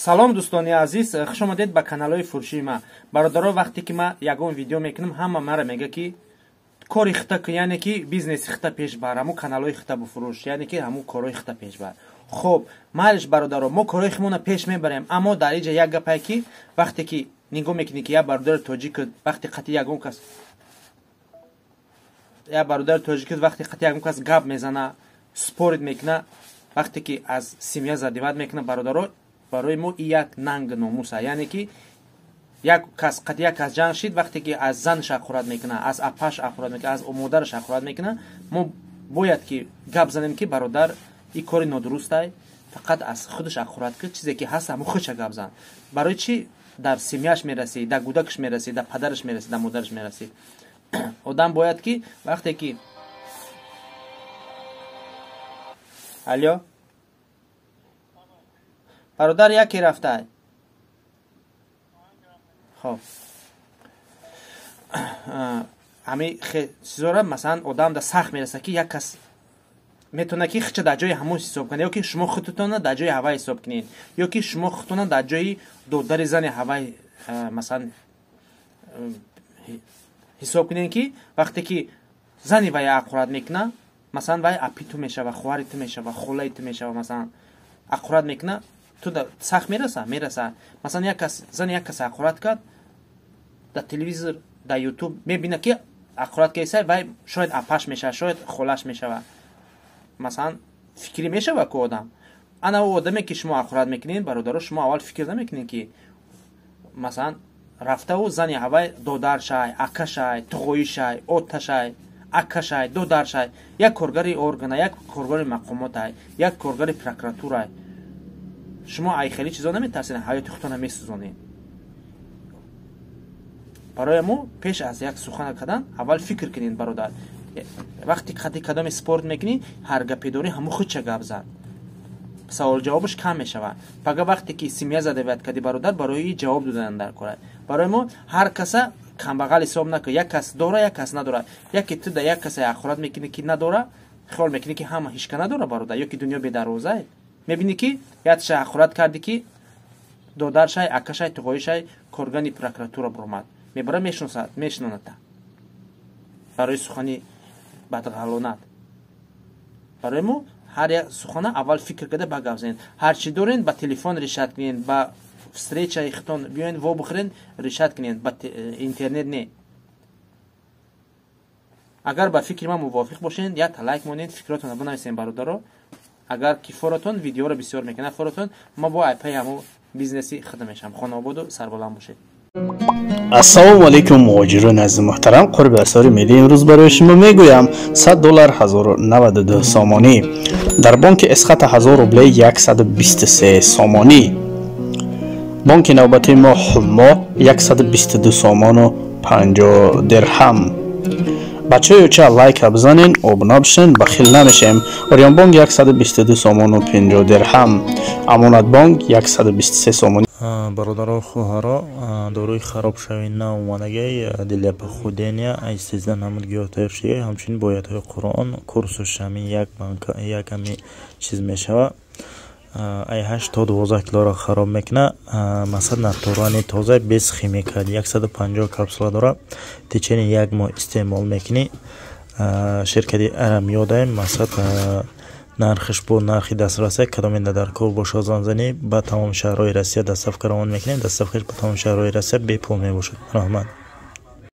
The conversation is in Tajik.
салом дӯстони азиз, хуш омадед ба каналои фурӯшии ма. Бародаро, вақте ки ма ягон видео мекунам, ҳама мара мега ки кори хита яъне ки бизнеси хита пеш бар, ҳамун каналои хита бифурӯш, яъне ки ҳамун корои хита пеш бар. Хоб, майлиш бародаро, мо корои химона пеш мебарем, аммо дар инҷа як гапае ки вақте ки нигоҳ мекунӣ ки як бародари тоҷик вақте қати ягон кас вақте қати ягон кас гап мезана, спорт мекуна, вақте ки аз семья задиват мекуна, бародаро, барои мо и як нанг номус аст, яъне ки як кас ҷанг шид, вақте ки аз занаш ахурат мекуна, аз апаш ахурат мекуна, аз модараш ахурат мекуна, мо бояд ки гап занем ки бародар и кори нодуруст ай, фақат аз худаш ахурат кӣ, чизе ки ҳаст ҳамон худша гап зан. Барои чи дар семьяш мерасӣ, дар гудакаш мерасӣ, дар падараш мерасӣ, дар модараш мерасӣ. Одам бояд ки вақте ки алё бародар яке рафтай. Хоб ами чизора масалан одам да сахт мераса ки як кас метона ки хича дар ҷои ҳамон ҳисоб кунед, ё ки шумо худтона дар ҷои ҳава ҳисоб кунед, ё ки шумо худтона дар ҷои додари зани ҳава масалан ҳисоб кунед ки вақте ки зани вай ақурат мекуна, масалан вай апи ту мешава, хуари ту мешава, холаи ту мешава, масалан ақурат мекуна, ту сахт мераса. Масалан як кас зани як кас ақурат кард дар телевизор, дар ютуб мебина ки ақурат кеса, вай шояд апаш мешава, шояд холаш мешава. Масалан фикри мешава ки одам ана у одаме ки шумо ақурат мекунед, бародаро, шумо аввал фикр намекунед ки масалан рафтаву зани ҳавай додаршай, акашай, туғоишай, оташай, акашай, додаршай, як коргари органа, як коргари мақомотай, як коргари прокуратурай. шумо ай хеле чизо наметарсед, ҳаёти худтона месӯзонед. барои мо пеш аз як сухан кардан аввал фикр кунед бародар. вақте кадоме спорт мекунӣ, ҳар гапе дорӣ ҳамун худша гап зад, савол ҷавобаш кам мешава. фақат вақте ки семья задавият кардӣ бародар, барои ҷавоб додан дар кора. барои мо ҳар каса камбағал ҳисоб накун, як кас дора, як кас надора. яке ту да як каса ақурат мекунӣ ки надора, хиёл мекунӣ ки ҳама ҳичка надора бародар, ё ки дунё бедарвозае. мебинӣ ки ятша ақурат кардӣ ки додаршай, акашай, туғоишай коргани прокуратура буромад, мебара мешинонад барои сухани бадғалонат. барои мо ҳар як сухана аввал фикр карда ба гап занед. ҳар чи дорен ба телефон решат кунед, ба встреча ихтон биёен во бухӯрен решат кунед, ба интернет не. агар ба фикри ман мувофиқ бошед, як лайк монед, фикротон бинависед бародаро. агар ки форатон видеоро бисёр мекунад форатон, ма бо айпаи ҳамун бизнеси хидма мешавам. хонободу сарбаланд бошед. ассалому алайкум муҳоҷирон азизи муҳтарам, қурби асори милли имрӯз барои шумо мегӯям $100 1092 сомонӣ дар бонки эсхата 1000 рублей 123 сомонӣ. бонки навбатии мо ҳумо 122 сомону 50 дирҳам. бачаҳои уча лайка бизанен, обуна бишен, бахил намешем. орёнбонк 122 сомону 50 дирҳам, амонатбонк 123 сомонӣ. бародаро хоҳаро, дорои харобшавӣ наомадагай диляпа худения ай 13 намуд гиёҳ тайёршиgai, ҳамчунин бо оятҳои қуръон курсу шами яками чиз мешава. ай 8 то 12 килоро хароб мекуна. масад натурани тоза без химикат 150 капсула дора. течени як моҳ истеъмол мекунӣ. ширкати арамёдаем масад нархиш бо нархи дастрасӣ кадоменда дар кор бошад занзанӣ ба тамоми шаҳрҳои Россия доставка равон мекунем. доставкаш ба тамоми шаҳрҳои Россия бепул мебошад. раҳмат.